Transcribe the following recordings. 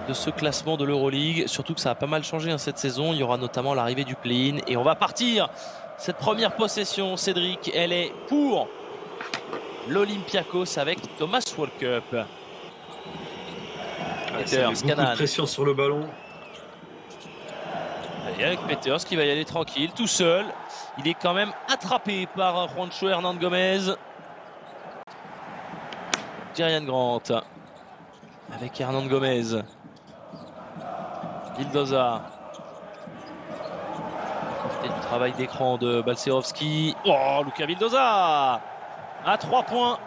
de ce classement de l'Euroleague. Surtout que ça a pas mal changé cette saison. Il y aura notamment l'arrivée du play-in. Et on va partir. Cette première possession, Cédric, elle est pour l'Olympiakos avec Thomas Walkup. Peters, beaucoup de pression sur le ballon. Allez, avec Peters qui va y aller tranquille, tout seul. Il est quand même attrapé par Juancho Hernan Gomez. Jerian Grant avec Hernan Gomez. Vildoza. Profiter du travail d'écran de Balcerowski. Oh, Luka Vildoza à 3 points.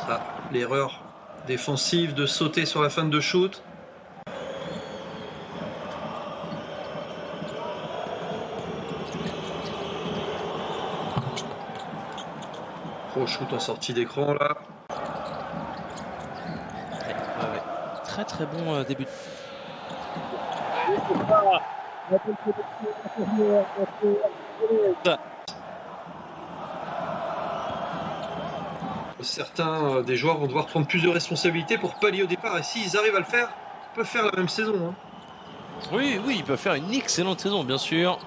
Ah, l'erreur défensive de sauter sur la fin de shoot. Gros shoot en sortie d'écran là. Ouais. Très très bon début. Certains des joueurs vont devoir prendre plus de responsabilités pour pallier au départ. Et s'ils arrivent à le faire, ils peuvent faire la même saison. Hein. Oui, ils peuvent faire une excellente saison, bien sûr.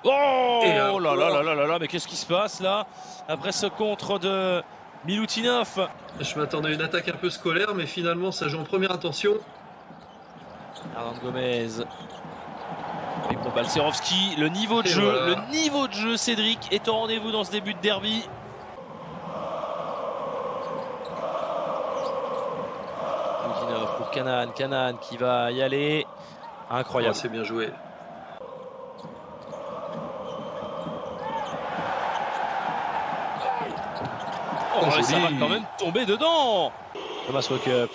Oh là là là là là là, mais qu'est-ce qui se passe là après ce contre de Milutinov? Je m'attendais à une attaque un peu scolaire, mais finalement ça joue en première intention. Hernan Gomez. Et pour Balcerowski, le niveau de jeu, Cédric, est au rendez-vous dans ce début de derby. Milutinov pour Canan qui va y aller. Incroyable. Oh, c'est bien joué. Oh, ça va quand même tomber dedans. Thomas Walkup.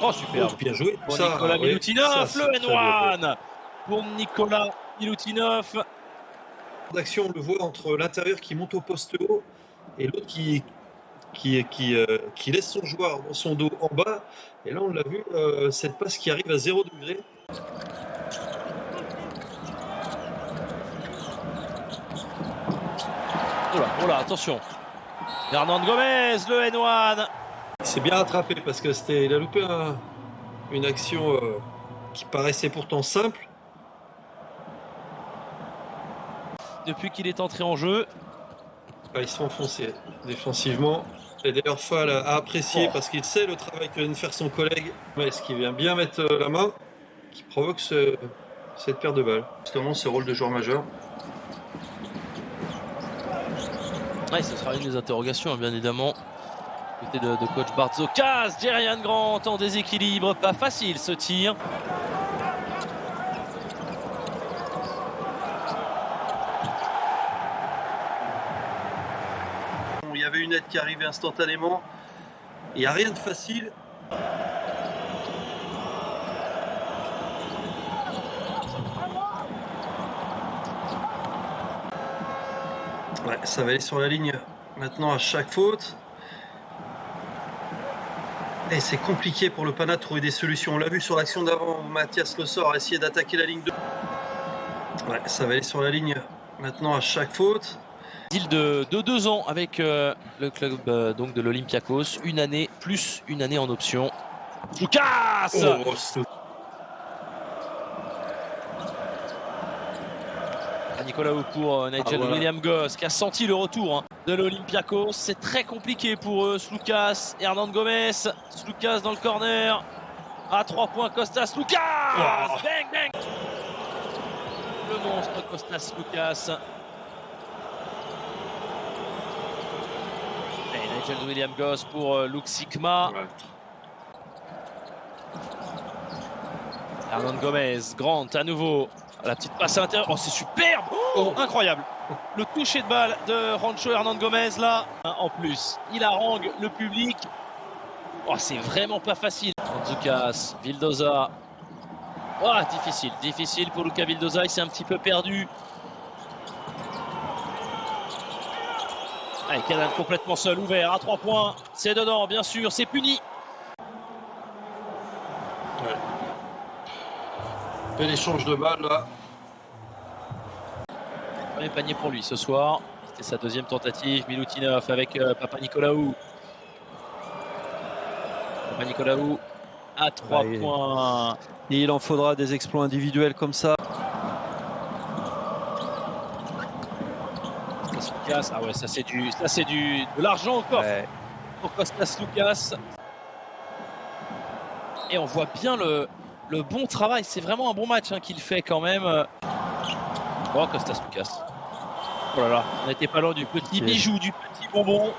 Oh, super. Bien joué. Pour Nicolas Milutinov, le N1 pour Nicolas Milutinov. D'action, on le voit entre l'intérieur qui monte au poste haut et l'autre qui laisse son joueur dans son dos en bas. Et là, on l'a vu, cette passe qui arrive à 0 degré. Oh là, attention. Hernan Gomez, le N1. Il s'est bien rattrapé parce que il a loupé une action qui paraissait pourtant simple. Depuis qu'il est entré en jeu. Ils sont enfoncés défensivement. Et d'ailleurs, Fall a apprécié parce qu'il sait le travail que vient de faire son collègue. Est-ce qu'il vient bien mettre la main qui provoque cette paire de balles. Justement, ce rôle de joueur majeur. Ouais, ce sera une des interrogations, bien évidemment. Côté de coach Bartzokas, Jerian Grant en déséquilibre. Pas facile ce tir. Il y avait une aide qui arrivait instantanément. Il n'y a rien de facile. Ouais, ça va aller sur la ligne maintenant à chaque faute. Et c'est compliqué pour le Pana de trouver des solutions. On l'a vu sur l'action d'avant où Mathias Le Sort a essayé d'attaquer la ligne 2. Ouais, ça va aller sur la ligne maintenant à chaque faute. Deal de 2 ans avec le club donc de l'Olympiakos. Une année plus une année en option. Lucas Nicolaou pour Nigel Williams-Goss qui a senti le retour de l'Olympiakos. C'est très compliqué pour eux. Slukas, Hernan Gomez, Slukas dans le corner. À 3 points, Kostas Slukas. Bang, bang. Le monstre Kostas Slukas. Et Nigel Williams-Goss pour Luke Sikma. Hernan Gomez, Grant à nouveau. La petite passe à l'intérieur. Oh, c'est superbe! Incroyable! Le toucher de balle de Juancho Hernan Gomez là. En plus, il harangue le public. Oh, c'est vraiment pas facile. Mandzukic, Vildoza. Oh, difficile pour Luka Vildoza. Il s'est un petit peu perdu. Allez, Canan complètement seul, ouvert à 3 points. C'est dedans, bien sûr, c'est puni. Bel échange de balles là. Premier panier pour lui ce soir. C'était sa deuxième tentative. Milutinov avec Papanicolaou. Papanicolaou à 3 points. Et il en faudra des exploits individuels comme ça. Kostas Loukas, ah ouais, ça c'est de l'argent encore pour Kostas Loukas. Et on voit bien le bon travail. C'est vraiment un bon match qu'il fait quand même. Oh, Kostas Loukas. Oh là là, on n'était pas loin du petit bijou, du petit bonbon.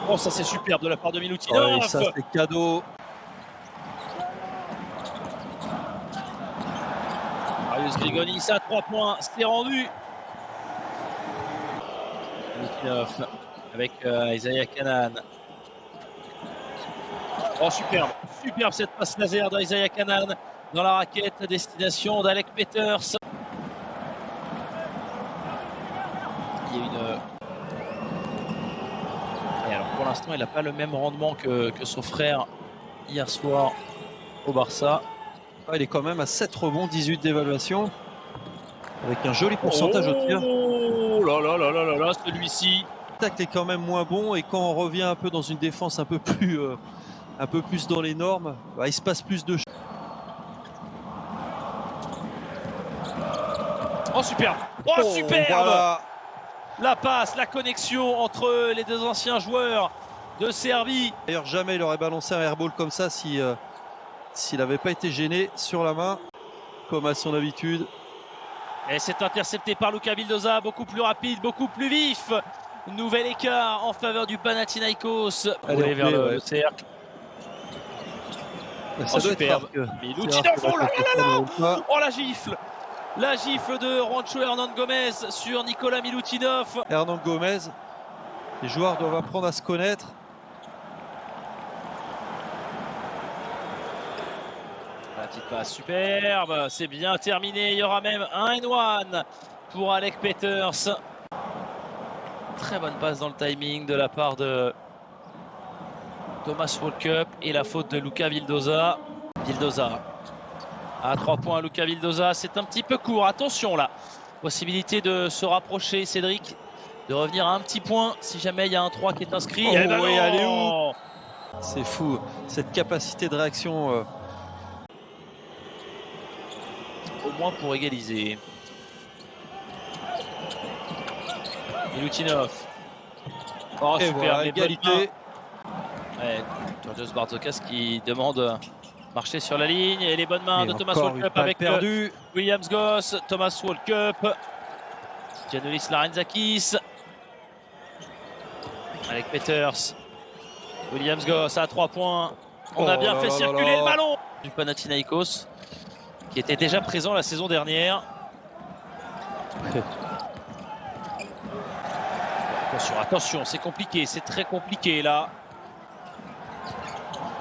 Oh, ça c'est superbe de la part de Milutinov. Ouais, ça c'est cadeau. Marius Grigonis à 3 points, c'est rendu. Milutinov avec Isaiah Kanan. Oh, superbe cette passe laser d'Isaiah Kanan dans la raquette à destination d'Alec Peters. Il y a une... Et alors pour l'instant, il n'a pas le même rendement que son frère hier soir au Barça. Il est quand même à 7 rebonds, 18 d'évaluation. Avec un joli pourcentage au tir. Oh là là là là là là, celui-ci. L'attaque est quand même moins bon et quand on revient un peu dans une défense un peu plus dans les normes, il se passe plus de choses. Oh superbe. Oh superbe. Voilà. La passe, la connexion entre les deux anciens joueurs de Serbie. D'ailleurs, jamais il aurait balancé un airball comme ça s'il n'avait pas été gêné sur la main, comme à son habitude. Et c'est intercepté par Luka Vildoza, beaucoup plus rapide, beaucoup plus vif. Nouvel écart en faveur du Panathinaikos. Allez, vers le cercle. Ça doit superbe. Milutinov, oh là là là. Oh la gifle. La gifle de Rancho Hernan Gomez sur Nicolas Milutinov. Hernan Gomez, les joueurs doivent apprendre à se connaître. La petite passe superbe, c'est bien terminé. Il y aura même un and one pour Alec Peters. Très bonne passe dans le timing de la part de Thomas Walkup et la faute de Luka Vildoza. Vildoza à 3 points, Luka Vildoza, c'est un petit peu court. Attention là, possibilité de se rapprocher, Cédric, de revenir à un petit point si jamais il y a un 3 qui est inscrit. Oh, oui, allez où? C'est fou, cette capacité de réaction. Au moins pour égaliser. Milutinov. Oh, et super, voilà, égalité. Ouais, Georgios Barzokas qui demande marcher sur la ligne et les bonnes mains de Thomas Walkup avec Williams Goss, Thomas Walkup, Giannis Larenzakis, Alec Peters, Williams Goss à 3 points. On a bien fait circuler le ballon du Panathinaikos qui était déjà présent la saison dernière. Attention, c'est compliqué, c'est très compliqué là.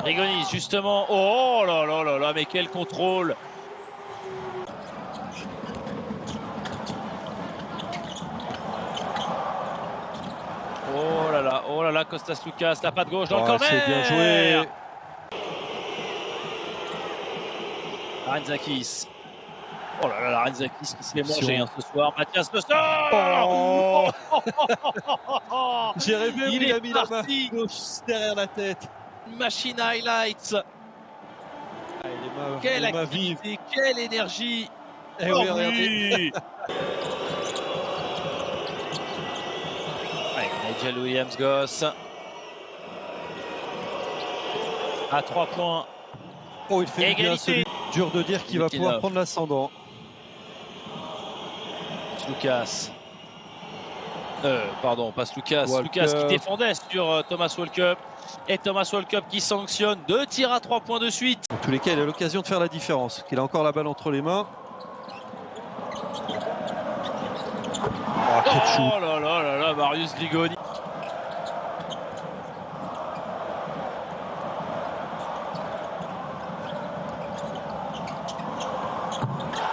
Grigonis justement, oh là là là là, mais quel contrôle. Oh là là, Kostas Loukas, la patte gauche dans le corner. C'est bien joué. Larenzakis. Oh là là, Larenzakis qui se fait manger ce soir. Mathias Le J'ai rêvé où il a mis parti. la main gauche derrière la tête. Machine highlights. Quelle activité, quelle énergie. Eh oui, regardez. Nigel Williams Goss à 3 points. Oh, il fait bien celui. Dur de dire qu'il va pouvoir prendre l'ascendant. Lucas. Pardon, passe Lucas. Lucas qui défendait sur Thomas Walkup. Et Thomas Walkup qui sanctionne 2 tirs à 3 points de suite. En tous les cas, il a l'occasion de faire la différence. Il a encore la balle entre les mains. Oh là là là là, Marius Grigoni.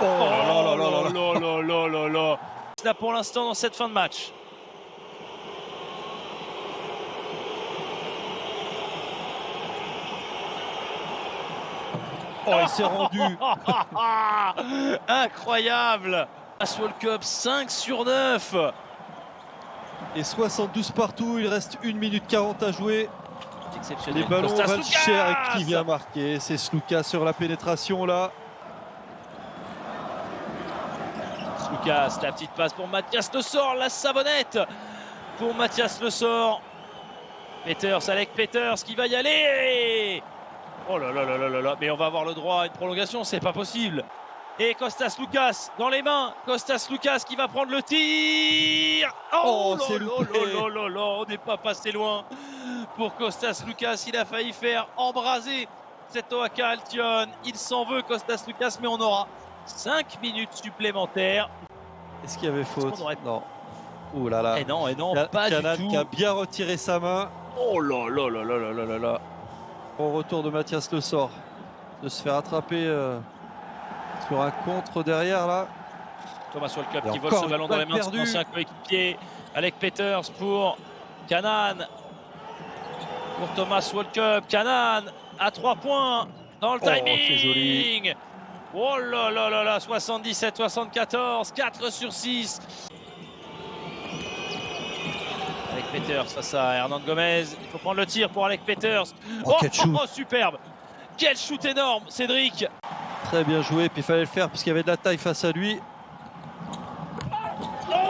Oh là là là là là là là. Là pour l'instant dans cette fin de match. Oh, il s'est rendu. Incroyable. World Cup 5 sur 9. Et 72 partout, il reste 1 minute 40 à jouer. Exceptionnel. Les ballons Kostas valent Loukas. cher et qui vient marquer? C'est Sluka sur la pénétration là. Lucas, la petite passe pour Mathias Le Sort, la savonnette pour Mathias Le Sort. Peters, Alec Peters qui va y aller. Oh là là là là là là, mais on va avoir le droit à une prolongation, c'est pas possible. Et Kostas Loukas dans les mains. Kostas Loukas qui va prendre le tir. Oh, là c'est là loupé. là là là, on n'est pas passé loin. Pour Kostas Loukas, il a failli faire embraser cet OAK Altion. Il s'en veut, Kostas Loukas, mais on aura 5 minutes supplémentaires. Est-ce qu'il y avait faute? qu'on aurait- Non. Ouh là là. Et non, pas Canan du qui a tout. bien retiré sa main. Oh là là là là là là là là. Au retour de Mathias Le Sort. De se faire attraper sur un contre derrière là. Thomas Walkup Et qui vole encore ce une ballon dans les balle mains de son perdue. ancien coéquipier. Alec Peters pour Canan. Pour Thomas Walkup. Canan à 3 points dans le Oh, timing. c'est joli. Oh là là là là, 77-74, 4 sur 6. Alec Peters face à Hernan Gomez. Il faut prendre le tir pour Alec Peters. Oh, quel shoot. Superbe. Quel shoot énorme, Cédric. Très bien joué. Puis il fallait le faire parce qu'il y avait de la taille face à lui.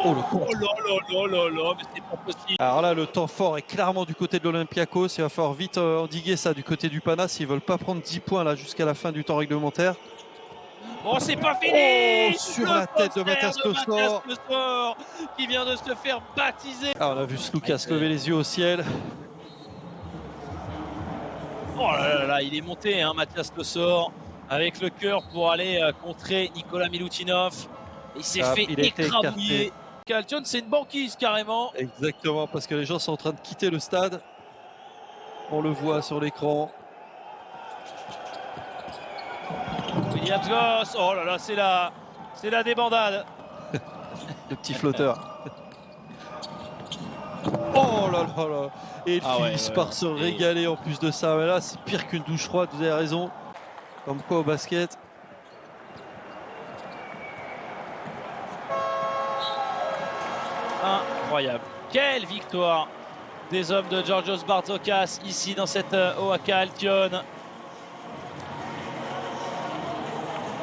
Oh, le con. Oh là là là là là, mais c'est pas possible. Alors là, le temps fort est clairement du côté de l'Olympiakos. Il va falloir vite endiguer ça du côté du Pana s'ils veulent pas prendre 10 points là jusqu'à la fin du temps réglementaire. Bon, c'est pas fini. Oh, sur Le la tête de poster Mathias Le Sort. Mathias Le Sort, qui vient de se faire baptiser. Ah, on a vu Slukas lever les yeux au ciel. Oh là là là, il est monté, hein, Mathias Le Sort, avec le cœur pour aller contrer Nicolas Milutinov. Il s'est fait il a été écrabouiller. Calcion, c'est une banquise carrément. Exactement, parce que les gens sont en train de quitter le stade. On le voit sur l'écran. Williams Goss, oh là là, c'est la débandade. Le petit flotteur. Oh là là là. Et ils Ah ouais, finissent ouais, par ouais. se régaler en plus de ça. Mais là, c'est pire qu'une douche froide, vous avez raison. Comme quoi au basket. Incroyable. Quelle victoire des hommes de Georgios Barzokas ici dans cette OAK Altion.